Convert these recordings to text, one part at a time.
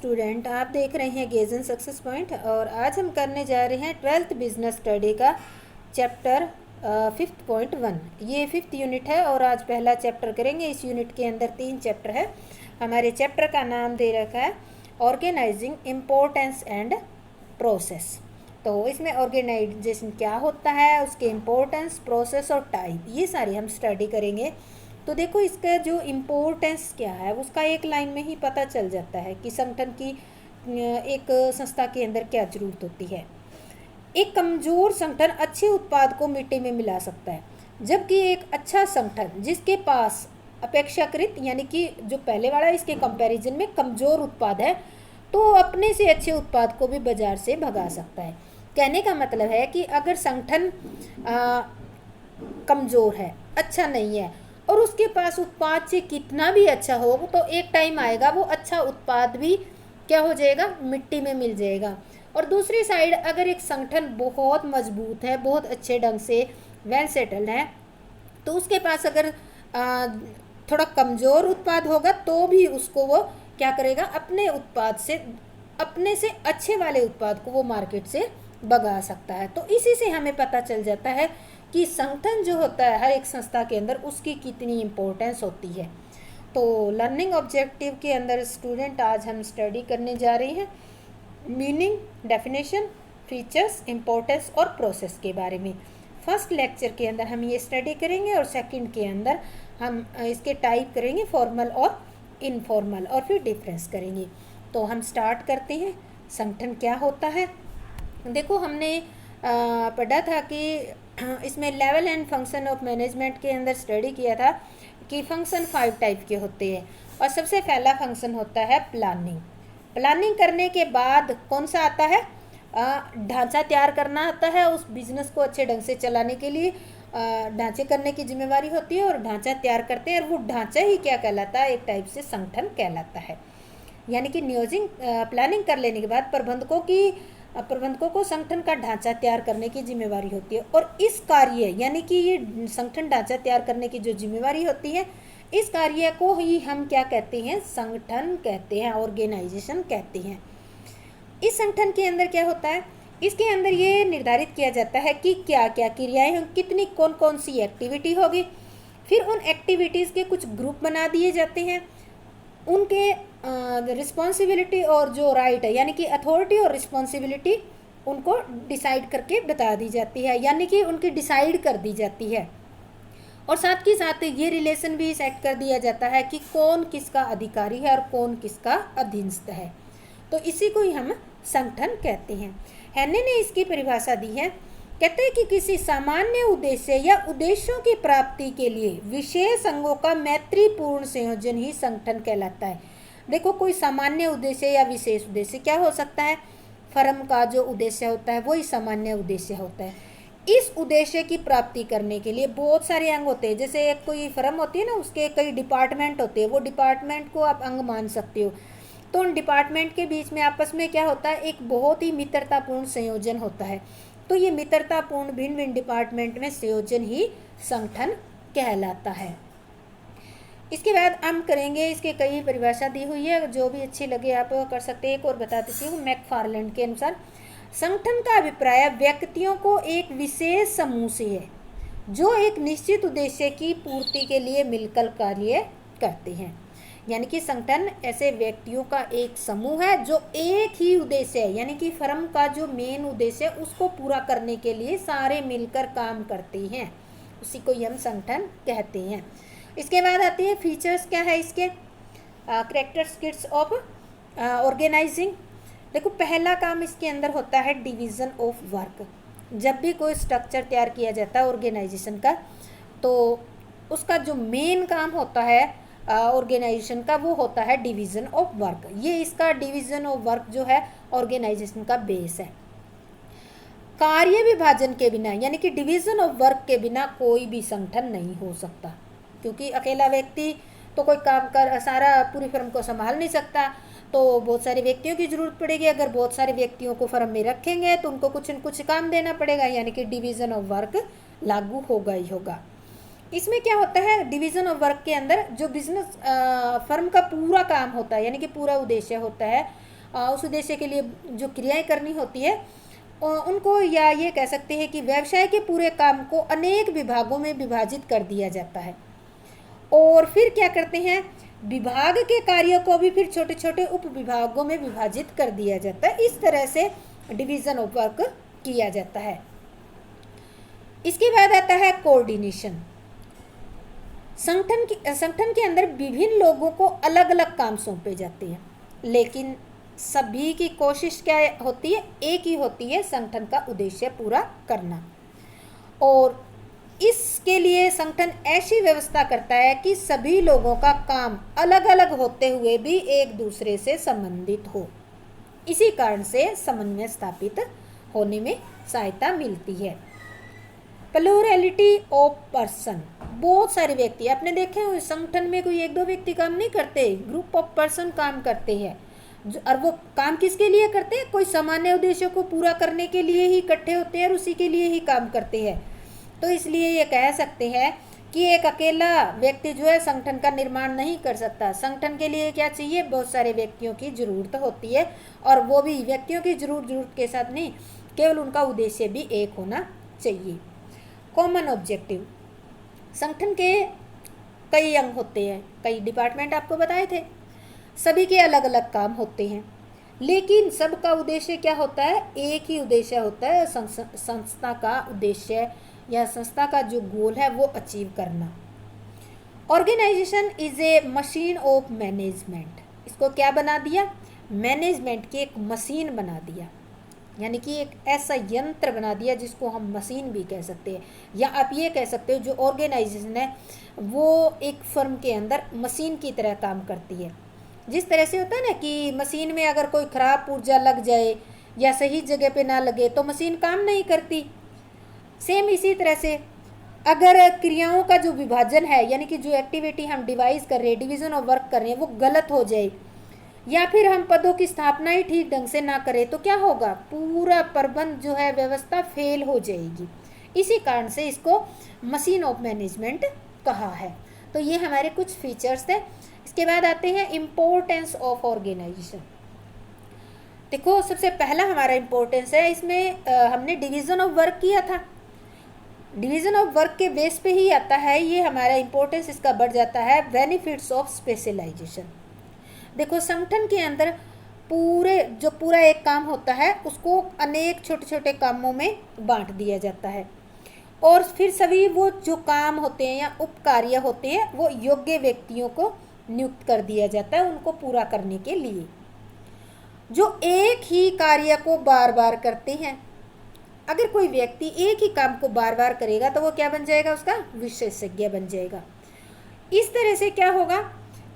Student, आप देख रहे हैं गेजन सक्सेस पॉइंट और आज हम करने जा रहे हैं 12th बिजनेस स्टडी का चैप्टर 5.1। ये 5th यूनिट है और आज पहला चैप्टर करेंगे। इस यूनिट के अंदर 3 चैप्टर है। हमारे चैप्टर का नाम दे रखा है ऑर्गेनाइजिंग इम्पोर्टेंस एंड प्रोसेस। तो इसमें ऑर्गेनाइजेशन क्या होता है, उसके इम्पोर्टेंस, प्रोसेस और टाइप, ये सारी हम स्टडी करेंगे। तो देखो, इसका जो इम्पोर्टेंस क्या है उसका एक लाइन में ही पता चल जाता है कि संगठन की एक संस्था के अंदर क्या जरूरत होती है। एक कमज़ोर संगठन अच्छे उत्पाद को मिट्टी में मिला सकता है, जबकि एक अच्छा संगठन जिसके पास अपेक्षाकृत यानी कि जो पहले वाला इसके कंपैरिजन में कमज़ोर उत्पाद है, तो अपने से अच्छे उत्पाद को भी बाजार से भगा सकता है। कहने का मतलब है कि अगर संगठन कमज़ोर है, अच्छा नहीं है, और उसके पास उत्पाद से कितना भी अच्छा हो, तो एक टाइम आएगा वो अच्छा उत्पाद भी क्या हो जाएगा, मिट्टी में मिल जाएगा। और दूसरी साइड अगर एक संगठन बहुत मजबूत है, बहुत अच्छे ढंग से वेल सेटल्ड है, तो उसके पास अगर थोड़ा कमज़ोर उत्पाद होगा तो भी उसको वो क्या करेगा, अपने उत्पाद से, अपने से अच्छे वाले उत्पाद को वो मार्केट से भगा सकता है। तो इसी से हमें पता चल जाता है कि संगठन जो होता है हर एक संस्था के अंदर, उसकी कितनी इम्पोर्टेंस होती है। तो लर्निंग ऑब्जेक्टिव के अंदर स्टूडेंट आज हम स्टडी करने जा रहे हैं मीनिंग, डेफिनेशन, फीचर्स, इम्पोर्टेंस और प्रोसेस के बारे में। फर्स्ट लेक्चर के अंदर हम ये स्टडी करेंगे और सेकंड के अंदर हम इसके टाइप करेंगे, फॉर्मल और इनफॉर्मल, और फिर डिफरेंस करेंगे। तो हम स्टार्ट करते हैं। संगठन क्या होता है? देखो, हमने पढ़ा था कि इसमें level and function of management के अंदर स्टडी किया था कि फंक्शन 5 टाइप के होते हैं। और सबसे पहला फंक्शन होता है प्लानिंग। प्लानिंग करने के बाद कौन सा आता है? ढांचा तैयार करना आता है। उस बिजनेस को अच्छे ढंग से चलाने के लिए ढांचे करने की जिम्मेवारी होती है और ढांचा तैयार करते हैं, और वो ढांचा ही क्या कहलाता है? एक टाइप से संगठन कहलाता है। यानी कि नियोजिंग प्लानिंग कर लेने के बाद प्रबंधकों को संगठन का ढांचा तैयार करने की जिम्मेवारी होती है। और इस कार्य यानी कि ये संगठन ढांचा तैयार करने की जो जिम्मेवारी होती है, इस कार्य को ही हम क्या कहते हैं? संगठन कहते हैं, ऑर्गेनाइजेशन कहते हैं। इस संगठन के अंदर क्या होता है? इसके अंदर ये निर्धारित किया जाता है कि क्या क्या क्रियाएं हों, कितनी कौन कौन सी एक्टिविटी होगी। फिर उन एक्टिविटीज़ के कुछ ग्रुप बना दिए जाते हैं। उनके रिस्पॉन्सिबिलिटी और जो राइट है, यानी कि अथॉरिटी और रिस्पॉन्सिबिलिटी, उनको डिसाइड करके बता दी जाती है, यानी कि उनकी डिसाइड कर दी जाती है। और साथ ही साथ ये रिलेशन भी सेट कर दिया जाता है कि कौन किसका अधिकारी है और कौन किसका अधीनस्थ है। तो इसी को ही हम संगठन कहते हैं। हेने ने इसकी परिभाषा दी है, कहते हैं कि किसी सामान्य उद्देश्य या उद्देश्यों की प्राप्ति के लिए विशेष अंगों का मैत्रीपूर्ण संयोजन ही संगठन कहलाता है। देखो, कोई सामान्य उद्देश्य या विशेष उद्देश्य क्या हो सकता है? फर्म का जो उद्देश्य होता है वही सामान्य उद्देश्य होता है। इस उद्देश्य की प्राप्ति करने के लिए बहुत सारे अंग होते हैं। जैसे एक कोई फर्म होती है ना, उसके कई डिपार्टमेंट होते हैं, वो डिपार्टमेंट को आप अंग मान सकते हो। तो उन डिपार्टमेंट के बीच में आपस में क्या होता है? एक बहुत ही मित्रतापूर्ण संयोजन होता है। तो ये मित्रतापूर्ण भिन्न भिन्न डिपार्टमेंट में संयोजन ही संगठन कहलाता है। इसके बाद हम करेंगे, इसके कई परिभाषा दी हुई है, जो भी अच्छी लगे आप कर सकते हैं। एक और बता देती हूँ, मैकफार्लैंड के अनुसार संगठन का अभिप्राय व्यक्तियों को एक विशेष समूह से है जो एक निश्चित उद्देश्य की पूर्ति के लिए मिलकर कार्य करते हैं। यानी कि संगठन ऐसे व्यक्तियों का एक समूह है जो एक ही उद्देश्य है, यानी कि फर्म का जो मेन उद्देश्य है उसको पूरा करने के लिए सारे मिलकर काम करते हैं, उसी को हम संगठन कहते हैं। इसके बाद आती है फीचर्स। क्या है इसके? Characteristics of organising. देखो, पहला काम इसके अंदर होता है डिवीज़न ऑफ वर्क। जब भी कोई स्ट्रक्चर तैयार किया जाता है ऑर्गेनाइजेशन का, तो उसका जो मेन काम होता है ऑर्गेनाइजेशन का, वो होता है डिवीज़न ऑफ वर्क। ये इसका डिवीज़न ऑफ वर्क जो है ऑर्गेनाइजेशन का बेस है। कार्य विभाजन के बिना, यानी कि डिवीज़न ऑफ वर्क के बिना कोई भी संगठन नहीं हो सकता, क्योंकि अकेला व्यक्ति तो कोई काम कर सारा पूरी फर्म को संभाल नहीं सकता। तो बहुत सारे व्यक्तियों की ज़रूरत पड़ेगी। अगर बहुत सारे व्यक्तियों को फर्म में रखेंगे तो उनको कुछ न कुछ काम देना पड़ेगा, यानी कि डिवीज़न ऑफ वर्क लागू होगा ही होगा। इसमें क्या होता है? डिवीज़न ऑफ वर्क के अंदर जो बिजनेस फर्म का पूरा काम होता है, यानी कि पूरा उद्देश्य होता है, उस उद्देश्य के लिए जो क्रियाएं करनी होती है उनको, या ये कह सकते हैं कि व्यवसाय के पूरे काम को अनेक विभागों में विभाजित कर दिया जाता है। और फिर क्या करते हैं, विभाग के कार्यों को भी फिर छोटे छोटे उप विभागों में विभाजित कर दिया जाता है। इस तरह से डिवीजन ऑफ वर्क किया जाता है। इसके बाद आता है कोऑर्डिनेशन। संगठन के अंदर विभिन्न लोगों को अलग अलग काम सौंपे जाते हैं, लेकिन सभी की कोशिश क्या होती है, एक ही होती है, संगठन का उद्देश्य पूरा करना। और इसके लिए संगठन ऐसी व्यवस्था करता है कि सभी लोगों का काम अलग अलग होते हुए भी एक दूसरे से संबंधित हो। इसी कारण से समन्वय स्थापित होने में सहायता मिलती है। प्लूरलिटी ऑफ पर्सन, बहुत सारे व्यक्ति आपने देखे हो संगठन में, कोई एक दो व्यक्ति काम नहीं करते, ग्रुप ऑफ पर्सन काम करते हैं। और वो काम किसके लिए करते हैं, कोई सामान्य उद्देश्यों को पूरा करने के लिए ही इकट्ठे होते हैं और उसी के लिए ही काम करते हैं। तो इसलिए ये कह सकते हैं कि एक अकेला व्यक्ति जो है संगठन का निर्माण नहीं कर सकता। संगठन के लिए क्या चाहिए, बहुत सारे व्यक्तियों की जरूरत होती है, और वो भी व्यक्तियों की जरूरत के साथ नहीं, केवल उनका उद्देश्य भी एक होना चाहिए। कॉमन ऑब्जेक्टिव, संगठन के कई अंग होते हैं, कई डिपार्टमेंट आपको बताए थे, सभी के अलग अलग काम होते हैं, लेकिन सबका उद्देश्य क्या होता है, एक ही उद्देश्य होता है, संस्था का उद्देश्य या संस्था का जो गोल है वो अचीव करना। Organisation is a machine of management, इसको क्या बना दिया, मैनेजमेंट की एक मशीन बना दिया, यानी कि एक ऐसा यंत्र बना दिया जिसको हम मशीन भी कह सकते हैं, या आप ये कह सकते हो जो ऑर्गेनाइजेशन है वो एक फर्म के अंदर मशीन की तरह काम करती है। जिस तरह से होता है ना कि मशीन में अगर कोई ख़राब पुर्जा लग जाए या सही जगह पे ना लगे तो मशीन काम नहीं करती। सेम इसी तरह से अगर क्रियाओं का जो विभाजन है, यानी कि जो एक्टिविटी हम डिवाइस कर रहे हैं, डिवीज़न ऑफ वर्क कर रहे हैं, वो गलत हो जाए, या फिर हम पदों की स्थापना ही ठीक ढंग से ना करें, तो क्या होगा, पूरा प्रबंध जो है व्यवस्था फेल हो जाएगी। इसी कारण से इसको मशीन ऑफ मैनेजमेंट कहा है। तो ये हमारे कुछ फीचर्स थे। इसके बाद आते हैं इम्पोर्टेंस ऑफ ऑर्गेनाइजेशन। देखो सबसे पहला हमारा इम्पोर्टेंस है, इसमें हमने डिवीज़न ऑफ वर्क किया था, डिवीज़न ऑफ वर्क के बेस पे ही आता है ये हमारा इम्पोर्टेंस, इसका बढ़ जाता है बेनिफिट्स ऑफ स्पेशलाइजेशन। देखो संगठन के अंदर पूरा एक काम होता है उसको अनेक छोटे छोटे कामों में बांट दिया जाता है, और फिर सभी वो जो काम होते हैं या उपकार्य होते हैं वो योग्य व्यक्तियों को नियुक्त कर दिया जाता है उनको पूरा करने के लिए, जो एक ही कार्य को बार बार करते हैं। अगर कोई व्यक्ति एक ही काम को बार बार करेगा तो वो क्या बन जाएगा, उसका विशेषज्ञ बन जाएगा। इस तरह से क्या होगा,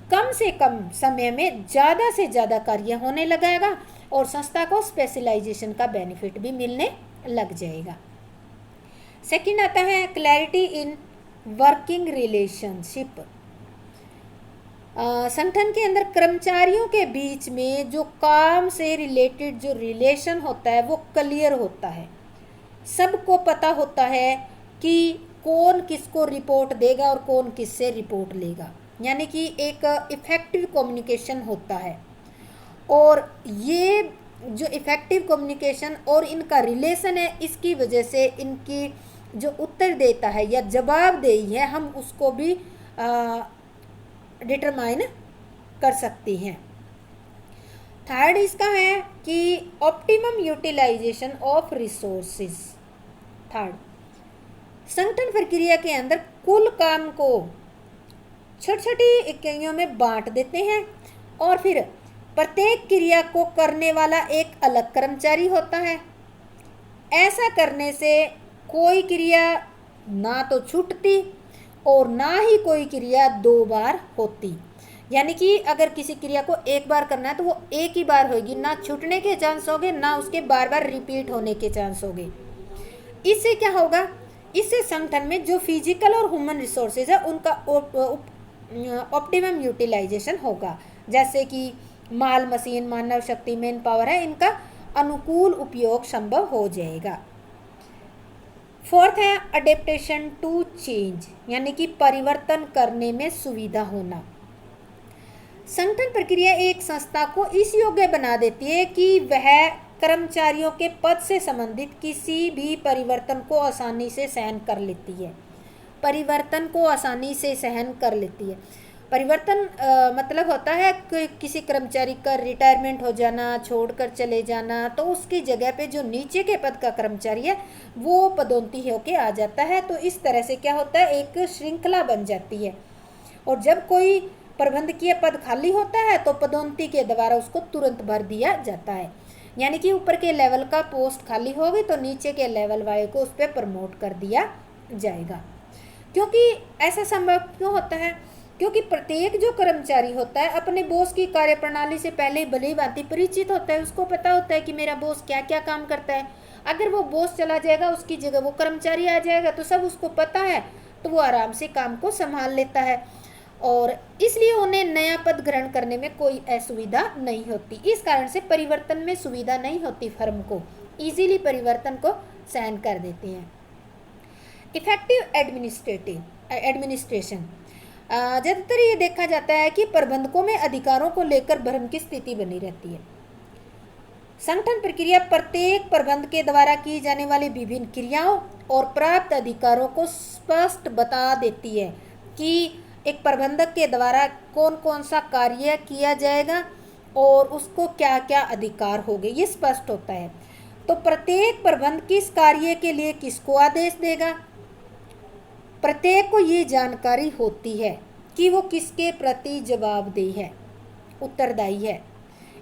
कम से कम समय में ज़्यादा से ज़्यादा कार्य होने लगेगा और संस्था को स्पेशलाइजेशन का बेनिफिट भी मिलने लग जाएगा। सेकंड आता है क्लैरिटी इन वर्किंग रिलेशनशिप। संगठन के अंदर कर्मचारियों के बीच में जो काम से रिलेटेड जो रिलेशन होता है वो क्लियर होता है, सबको पता होता है कि कौन किसको रिपोर्ट देगा और कौन किससे रिपोर्ट लेगा, यानी कि एक इफ़ेक्टिव कम्युनिकेशन होता है। और ये जो इफ़ेक्टिव कम्युनिकेशन और इनका रिलेशन है, इसकी वजह से इनकी जो उत्तर देता है या जवाबदेही है हम उसको भी डिटरमाइन कर सकती हैं। थर्ड इसका है कि optimum utilisation of resources. Third, संगठन प्रक्रिया के अंदर कुल काम को छोटी छोटी इकाइयों में बांट देते हैं और फिर प्रत्येक क्रिया को करने वाला एक अलग कर्मचारी होता है। ऐसा करने से कोई क्रिया ना तो छूटती और ना ही कोई क्रिया दो बार होती, यानी कि अगर किसी क्रिया को एक बार करना है तो वो एक ही बार होगी, ना छूटने के चांस होंगे ना उसके बार बार रिपीट होने के चांस होंगे। इससे क्या होगा, इससे संगठन में जो फिजिकल और ह्यूमन रिसोर्सेज है उनका ऑप्टिमम यूटिलाइजेशन होगा, जैसे कि माल, मशीन, मानव शक्ति, मैन पावर है, इनका अनुकूल उपयोग संभव हो जाएगा। फोर्थ है अडेप्टेशन टू चेंज, यानी कि परिवर्तन करने में सुविधा होना। संगठन प्रक्रिया एक संस्था को इस योग्य बना देती है कि वह कर्मचारियों के पद से संबंधित किसी भी परिवर्तन को आसानी से सहन कर लेती है। परिवर्तन को आसानी से सहन कर लेती है। परिवर्तन मतलब होता है कि किसी कर्मचारी का रिटायरमेंट हो जाना, छोड़कर चले जाना, तो उसकी जगह पे जो नीचे के पद का कर्मचारी है वो पदोन्नति होके आ जाता है। तो इस तरह से क्या होता है, एक श्रृंखला बन जाती है। और जब कोई प्रबंधकीय पद खाली होता है तो पदोन्नति के द्वारा उसको तुरंत भर दिया जाता है। यानी कि ऊपर के लेवल का पोस्ट खाली होगी तो नीचे के लेवल वाले को उस पर प्रमोट कर दिया जाएगा। क्योंकि ऐसा संभव क्यों होता है, क्योंकि प्रत्येक जो कर्मचारी होता है अपने बॉस की कार्यप्रणाली से पहले भली भांति परिचित होता है। उसको पता होता है कि मेरा बॉस क्या क्या काम करता है। अगर वो बॉस चला जाएगा उसकी जगह वो कर्मचारी आ जाएगा तो सब उसको पता है, तो वो आराम से काम को संभाल लेता है और इसलिए उन्हें नया पद ग्रहण करने में कोई असुविधा नहीं होती। इस कारण से परिवर्तन में सुविधा नहीं होती, फर्म को इजीली परिवर्तन को सहन कर देते हैं। इफेक्टिव एडमिनिस्ट्रेशन, ज़्यादातर ये देखा जाता है कि प्रबंधकों में अधिकारों को लेकर भ्रम की स्थिति बनी रहती है। संगठन प्रक्रिया प्रत्येक प्रबंध के द्वारा की जाने वाली विभिन्न क्रियाओं और प्राप्त अधिकारों को स्पष्ट बता देती है कि एक प्रबंधक के द्वारा कौन कौन सा कार्य किया जाएगा और उसको क्या क्या अधिकार होंगे, ये स्पष्ट होता है। तो प्रत्येक प्रबंध किस कार्य के लिए किसको आदेश देगा, प्रत्येक को ये जानकारी होती है कि वो किसके प्रति जवाबदेह है, उत्तरदायी है।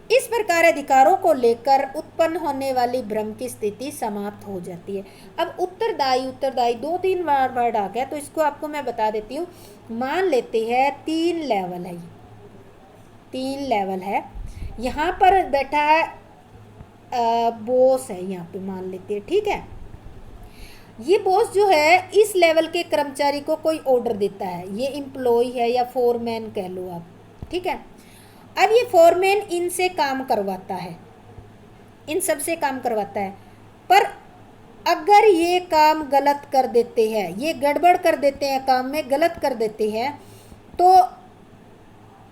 इस प्रकार अधिकारों को लेकर उत्पन्न होने वाली भ्रम की स्थिति समाप्त हो जाती है। अब उत्तरदायी 2-3 बार वर्ड आ गया तो इसको आपको मैं बता देती हूँ। मान लेते हैं 3 लेवल है, 3 लेवल है। यहाँ पर बैठा है बॉस है, यहाँ पे मान लेते हैं, ठीक है। ये बॉस जो है इस लेवल के कर्मचारी को कोई ऑर्डर देता है, ये एम्प्लॉय है या फोरमैन कह लो आप, ठीक है। अब ये फोरमैन इनसे काम करवाता है, इन सब से काम करवाता है, पर अगर ये काम गलत कर देते हैं, ये गड़बड़ कर देते हैं, काम में गलत कर देते हैं, तो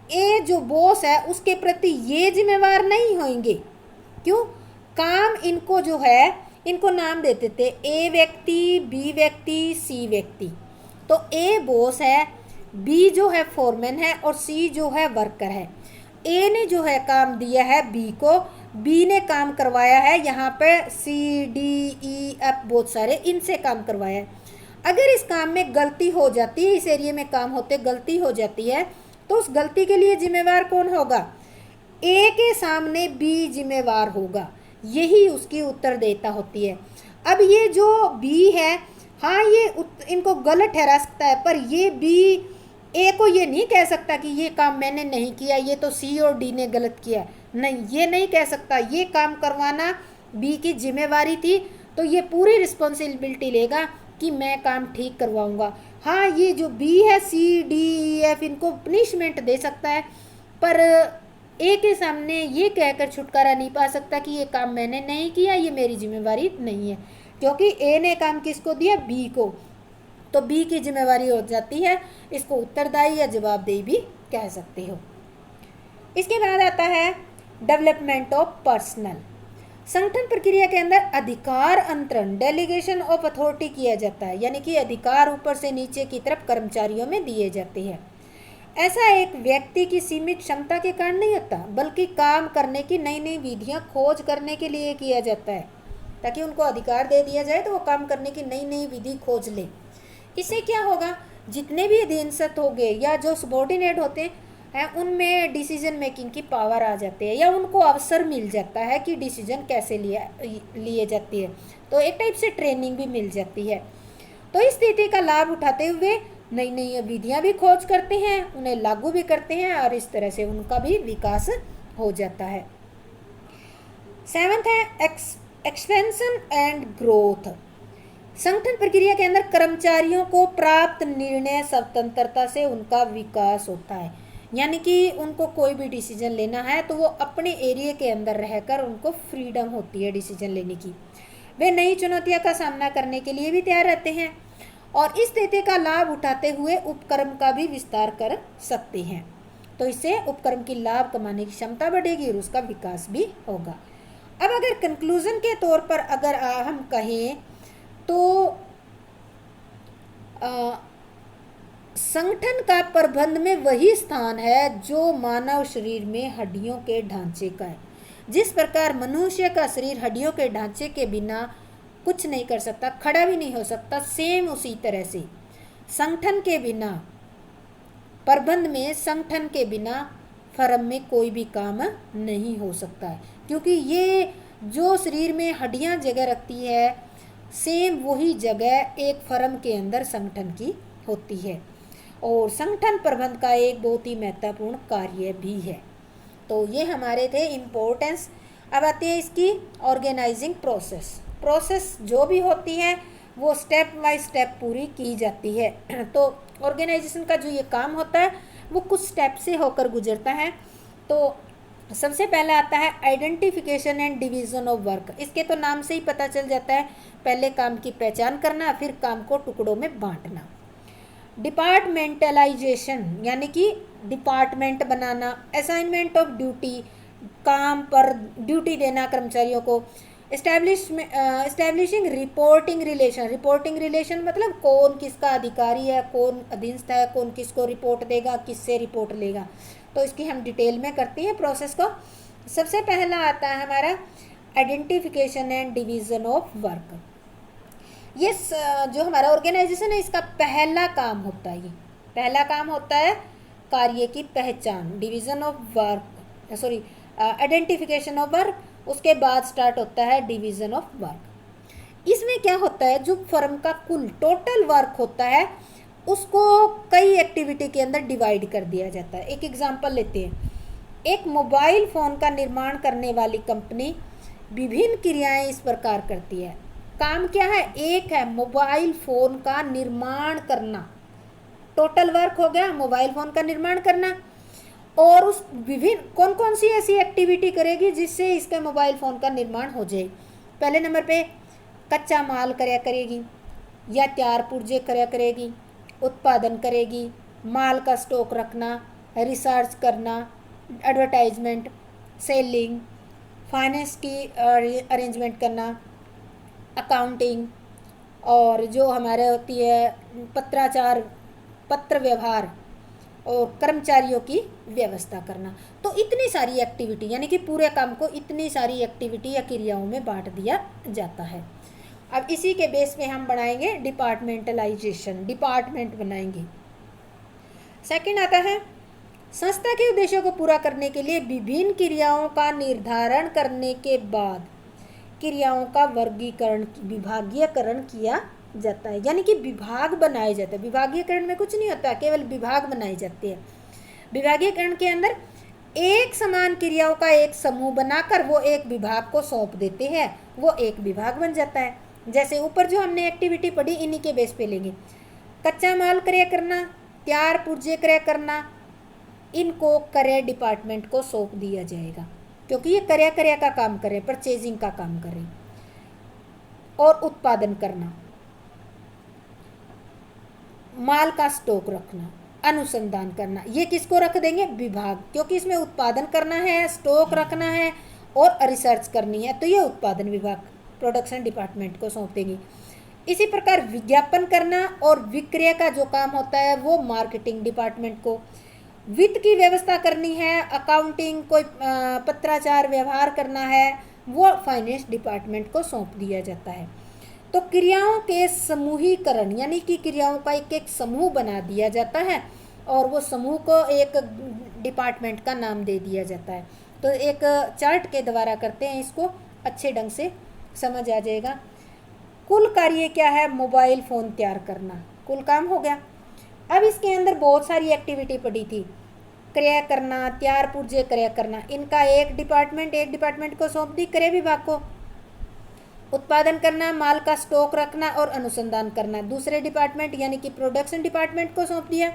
ये जो बॉस है उसके प्रति ये जिम्मेवार नहीं होंगे। क्यों? काम इनको जो है, इनको नाम देते थे ए व्यक्ति, बी व्यक्ति, सी व्यक्ति। तो ए बॉस है, बी जो है फोरमैन है और सी जो है वर्कर है। ए ने जो है काम दिया है बी को, बी ने काम करवाया है यहाँ पे सी डी ई एफ बहुत सारे, इनसे काम करवाया है। अगर इस काम में गलती हो जाती है, इस एरिया में काम होते गलती हो जाती है, तो उस गलती के लिए जिम्मेवार कौन होगा? ए के सामने बी जिम्मेवार होगा, यही उसकी उत्तरदेयता होती है। अब ये जो बी है, हाँ ये इनको गलत ठहरा सकता है, पर ये बी ए को ये नहीं कह सकता कि ये काम मैंने नहीं किया, ये तो सी और डी ने गलत किया। नहीं, ये नहीं कह सकता, ये काम करवाना बी की जिम्मेवारी थी, तो ये पूरी रिस्पॉन्सिबिलिटी लेगा कि मैं काम ठीक करवाऊंगा। हाँ, ये जो बी है, सी डी ई एफ, इनको पनिशमेंट दे सकता है, पर ए के सामने ये कहकर छुटकारा नहीं पा सकता कि ये काम मैंने नहीं किया, ये मेरी जिम्मेवारी नहीं है, क्योंकि ए ने काम किसको दिया? बी को, तो बी की जिम्मेवारी हो जाती है। इसको उत्तरदायी या जवाबदेही भी कह सकते हो। इसके बाद आता है डेवलपमेंट ऑफ पर्सनल। संगठन प्रक्रिया के अंदर अधिकार अंतरण, डेलीगेशन ऑफ अथॉरिटी किया जाता है, यानी कि अधिकार ऊपर से नीचे की तरफ कर्मचारियों में दिए जाते हैं। ऐसा एक व्यक्ति की सीमित क्षमता के कारण नहीं होता, बल्कि काम करने की नई नई विधियां खोज करने के लिए किया जाता है, ताकि उनको अधिकार दे दिया जाए तो वो काम करने की नई नई विधि खोज ले। इससे क्या होगा? जितने भी अधीनस्थ हो गए या जो सबॉर्डिनेट होते हैं उनमें डिसीजन मेकिंग की पावर आ जाती है, या उनको अवसर मिल जाता है कि डिसीजन कैसे लिए जाती है, तो एक टाइप से ट्रेनिंग भी मिल जाती है। तो इस स्थिति का लाभ उठाते हुए नई नई विधियां भी खोज करते हैं, उन्हें लागू भी करते हैं और इस तरह से उनका भी विकास हो जाता है। 7th है एक्सपेंशन एंड ग्रोथ। संगठन प्रक्रिया के अंदर कर्मचारियों को प्राप्त निर्णय स्वतंत्रता से उनका विकास होता है, यानी कि उनको कोई भी डिसीजन लेना है तो वो अपने एरिया के अंदर रहकर उनको फ्रीडम होती है डिसीजन लेने की। वे नई चुनौतियों का सामना करने के लिए भी तैयार रहते हैं और इस स्थिति का लाभ उठाते हुए उपक्रम का भी विस्तार कर सकते हैं। तो इससे उपक्रम की लाभ कमाने की क्षमता बढ़ेगी और उसका विकास भी होगा। अब अगर कंक्लूजन के तौर पर अगर हम कहें तो संगठन का प्रबंध में वही स्थान है जो मानव शरीर में हड्डियों के ढांचे का है। जिस प्रकार मनुष्य का शरीर हड्डियों के ढांचे के बिना कुछ नहीं कर सकता, खड़ा भी नहीं हो सकता, सेम उसी तरह से संगठन के बिना, प्रबंध में संगठन के बिना फर्म में कोई भी काम नहीं हो सकता है, क्योंकि ये जो शरीर में हड्डियां जगह रखती है सेम वही जगह एक फर्म के अंदर संगठन की होती है और संगठन प्रबंध का एक बहुत ही महत्वपूर्ण कार्य भी है। तो ये हमारे थे इम्पोर्टेंस। अब आते हैं इसकी ऑर्गेनाइजिंग प्रोसेस जो भी होती है वो स्टेप बाय स्टेप पूरी की जाती है। तो ऑर्गेनाइजेशन का जो ये काम होता है वो कुछ स्टेप से होकर गुजरता है। तो सबसे पहला आता है identification and division of work. इसके तो नाम से ही पता चल जाता है, पहले काम की पहचान करना, फिर काम को टुकड़ों में बांटना। डिपार्टमेंटलाइजेशन यानी कि department banana, assignment of duty, काम पर ड्यूटी देना कर्मचारियों को। एस्टैब्लिशिंग रिपोर्टिंग रिलेशन मतलब कौन किसका अधिकारी है, कौन अधीनस्थ है, कौन किसको रिपोर्ट देगा, किससे रिपोर्ट लेगा। तो इसकी हम डिटेल में करते हैं प्रोसेस को। सबसे पहला आता है हमारा identification and division of work. ये जो हमारा ऑर्गेनाइजेशन है इसका पहला काम होता है, ये पहला काम होता है कार्य की पहचान, division of work, sorry identification of work. उसके बाद स्टार्ट होता है डिवीज़न ऑफ वर्क। इसमें क्या होता है, जो फर्म का कुल टोटल वर्क होता है उसको कई एक्टिविटी के अंदर डिवाइड कर दिया जाता है। एक एग्जांपल लेते हैं, एक मोबाइल फ़ोन का निर्माण करने वाली कंपनी विभिन्न क्रियाएं इस प्रकार करती है। काम क्या है, एक है मोबाइल फ़ोन का निर्माण करना, टोटल वर्क हो गया मोबाइल फ़ोन का निर्माण करना। और उस विभिन्न कौन कौन सी ऐसी एक्टिविटी करेगी जिससे इसके मोबाइल फ़ोन का निर्माण हो जाए। पहले नंबर पे कच्चा माल कराया करेगी या तैयार पुर्जे कराया करेगी, उत्पादन करेगी, माल का स्टॉक रखना, रिसर्च करना, एडवर्टाइजमेंट, सेलिंग, फाइनेंस की अरेंजमेंट करना, अकाउंटिंग, और जो हमारे होती है पत्राचार, पत्र व्यवहार और कर्मचारियों की व्यवस्था करना। तो इतनी सारी एक्टिविटी यानी कि पूरे काम को इतनी सारी एक्टिविटी या क्रियाओं में बांट दिया जाता है। अब इसी के बेस पे हम बनाएंगे डिपार्टमेंटलाइजेशन, डिपार्टमेंट बनाएंगे। सेकंड आता है संस्था के उद्देश्यों को पूरा करने के लिए विभिन्न क्रियाओं का निर्धारण करने के बाद क्रियाओं का वर्गीकरण, विभागीयकरण किया जाता है, यानी कि विभाग बनाए जाते हैं। विभागीयकरण में कुछ नहीं होता, केवल विभाग बनाए जाते हैं। विभागीयकरण के अंदर एक समान क्रियाओं का एक समूह बनाकर वो एक विभाग को सौंप देते हैं, वो एक विभाग बन जाता है। जैसे ऊपर जो हमने एक्टिविटी पढ़ी इन्हीं के बेस पे लेंगे। कच्चा माल क्रय करना, तैयार पुर्जे क्रय करना, इनको क्रय डिपार्टमेंट को सौंप दिया जाएगा, क्योंकि ये क्रय का काम करें, परचेजिंग का काम करें। और उत्पादन करना, माल का स्टॉक रखना, अनुसंधान करना, ये किसको रख देंगे, विभाग, क्योंकि इसमें उत्पादन करना है, स्टॉक रखना है और रिसर्च करनी है, तो ये उत्पादन विभाग, प्रोडक्शन डिपार्टमेंट को सौंप देंगे। इसी प्रकार विज्ञापन करना और विक्रय का जो काम होता है वो मार्केटिंग डिपार्टमेंट को। वित्त की व्यवस्था करनी है, अकाउंटिंग, कोई पत्राचार व्यवहार करना है, वो फाइनेंस डिपार्टमेंट को सौंप दिया जाता है। तो क्रियाओं के समूहीकरण यानी कि क्रियाओं का एक एक समूह बना दिया जाता है और वो समूह को एक डिपार्टमेंट का नाम दे दिया जाता है। तो एक चार्ट के द्वारा करते हैं, इसको अच्छे ढंग से समझ आ जाएगा। कुल कार्य क्या है, मोबाइल फ़ोन तैयार करना, कुल काम हो गया। अब इसके अंदर बहुत सारी एक्टिविटी पड़ी थी, क्रय करना, तैयार पुर्जे क्रय करना, इनका एक डिपार्टमेंट को सौंप दी, क्रय विभाग को। उत्पादन करना, माल का स्टॉक रखना और अनुसंधान करना दूसरे डिपार्टमेंट यानी कि प्रोडक्शन डिपार्टमेंट को सौंप दिया।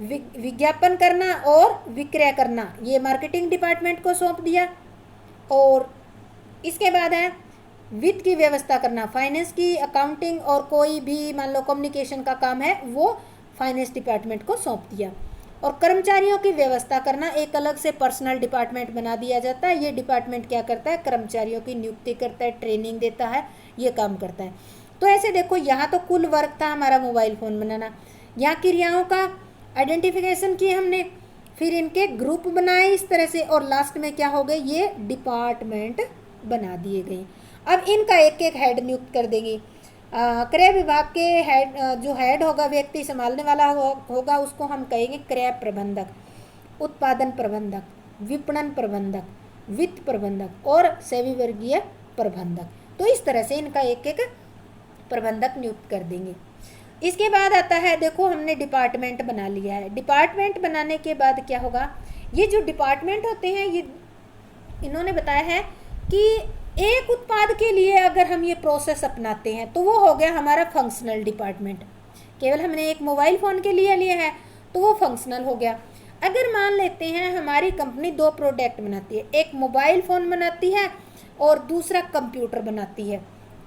विज्ञापन करना और विक्रय करना ये मार्केटिंग डिपार्टमेंट को सौंप दिया। और इसके बाद है वित्त की व्यवस्था करना, फाइनेंस की, अकाउंटिंग और कोई भी मान लो कम्युनिकेशन का काम है वो फाइनेंस डिपार्टमेंट को सौंप दिया। और कर्मचारियों की व्यवस्था करना, एक अलग से पर्सनल डिपार्टमेंट बना दिया जाता है। ये डिपार्टमेंट क्या करता है, कर्मचारियों की नियुक्ति करता है, ट्रेनिंग देता है, ये काम करता है। तो ऐसे देखो, यहाँ तो कुल वर्क था हमारा मोबाइल फ़ोन बनाना, यहाँ क्रियाओं का आइडेंटिफिकेशन किए हमने, फिर इनके ग्रुप बनाए इस तरह से, और लास्ट में क्या हो गए, ये डिपार्टमेंट बना दिए गए। अब इनका एक एक हेड नियुक्त कर देंगे। क्रय विभाग के हेड, जो हेड होगा, व्यक्ति संभालने वाला होगा, उसको हम कहेंगे क्रय प्रबंधक, उत्पादन प्रबंधक, विपणन प्रबंधक, वित्त प्रबंधक और सेवी वर्गीय प्रबंधक। तो इस तरह से इनका एक एक प्रबंधक नियुक्त कर देंगे। इसके बाद आता है, देखो हमने डिपार्टमेंट बना लिया है। डिपार्टमेंट बनाने के बाद क्या होगा, ये जो डिपार्टमेंट होते हैं, ये इन्होंने बताया है कि एक उत्पाद के लिए अगर हम ये प्रोसेस अपनाते हैं तो वो हो गया हमारा फंक्शनल डिपार्टमेंट। केवल हमने एक मोबाइल फ़ोन के लिए लिया है तो वो फंक्शनल हो गया। अगर मान लेते हैं हमारी कंपनी दो प्रोडक्ट बनाती है, एक मोबाइल फ़ोन बनाती है और दूसरा कंप्यूटर बनाती है,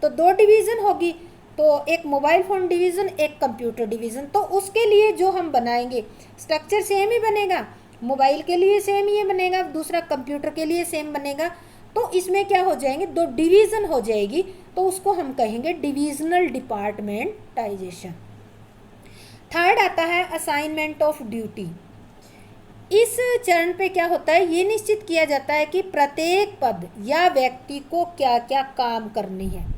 तो दो डिवीज़न होगी, तो एक मोबाइल फ़ोन डिवीज़न, एक कंप्यूटर डिवीज़न। तो उसके लिए जो हम बनाएंगे स्ट्रक्चर सेम ही बनेगा, मोबाइल के लिए सेम ही बनेगा, दूसरा कंप्यूटर के लिए सेम बनेगा। तो इसमें क्या हो जाएंगे, दो डिवीज़न हो जाएगी, तो उसको हम कहेंगे डिविजनल डिपार्टमेंटाइजेशन। थर्ड आता है असाइनमेंट ऑफ ड्यूटी। इस चरण पे क्या होता है, ये निश्चित किया जाता है कि प्रत्येक पद या व्यक्ति को क्या क्या काम करनी है।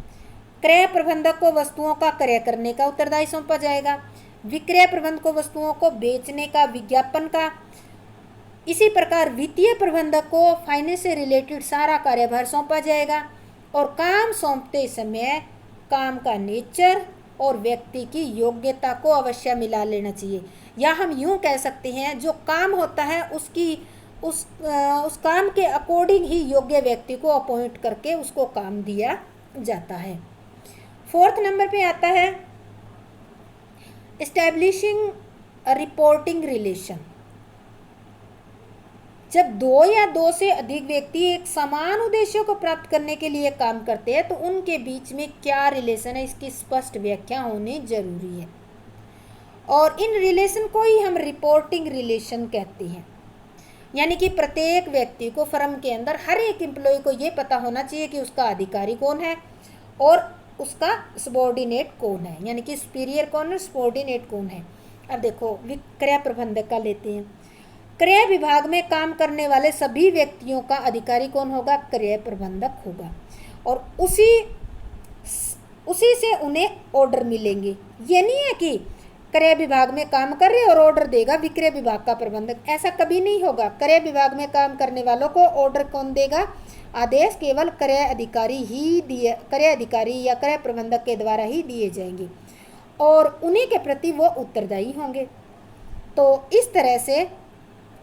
क्रय प्रबंधक को वस्तुओं का क्रय करने का उत्तरदायी सौंपा जाएगा, विक्रय प्रबंधक को वस्तुओं को बेचने का, विज्ञापन का। इसी प्रकार वित्तीय प्रबंधक को फाइनेंस से रिलेटेड सारा कार्यभार सौंपा जाएगा, और काम सौंपते समय काम का नेचर और व्यक्ति की योग्यता को अवश्य मिला लेना चाहिए। या हम यूँ कह सकते हैं, जो काम होता है उस काम के अकॉर्डिंग ही योग्य व्यक्ति को अपॉइंट करके उसको काम दिया जाता है। फोर्थ नंबर पे आता है एस्टैब्लिशिंग रिपोर्टिंग रिलेशन। जब दो या दो से अधिक व्यक्ति एक समान उद्देश्यों को प्राप्त करने के लिए काम करते हैं तो उनके बीच में क्या रिलेशन है, इसकी स्पष्ट व्याख्या होनी जरूरी है, और इन रिलेशन को ही हम रिपोर्टिंग रिलेशन कहते हैं। यानी कि प्रत्येक व्यक्ति को फर्म के अंदर, हर एक एम्प्लॉय को ये पता होना चाहिए कि उसका अधिकारी कौन है और उसका सबॉर्डिनेट कौन है, यानी कि सुपीरियर कौन है, सबॉर्डिनेट कौन है। अब देखो क्रय प्रबंधक का लेते हैं। क्रय विभाग में काम करने वाले सभी व्यक्तियों का अधिकारी कौन होगा, क्रय प्रबंधक होगा, और उसी से उन्हें ऑर्डर मिलेंगे। ये नहीं है कि क्रय विभाग में काम कर रहे और ऑर्डर देगा विक्रय विभाग का प्रबंधक, ऐसा कभी नहीं होगा। क्रय विभाग में काम करने वालों को ऑर्डर कौन देगा, आदेश केवल क्रय अधिकारी या क्रय प्रबंधक के द्वारा ही दिए जाएंगे, और उन्हीं के प्रति वो उत्तरदायी होंगे। तो इस तरह से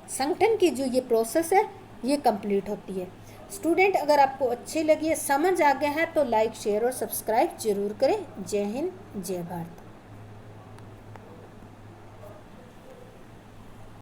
संगठन की जो ये प्रोसेस है ये कंप्लीट होती है। स्टूडेंट, अगर आपको अच्छी लगी है, समझ आ गया है, तो लाइक, शेयर और सब्सक्राइब जरूर करें। जय हिंद, जय भारत।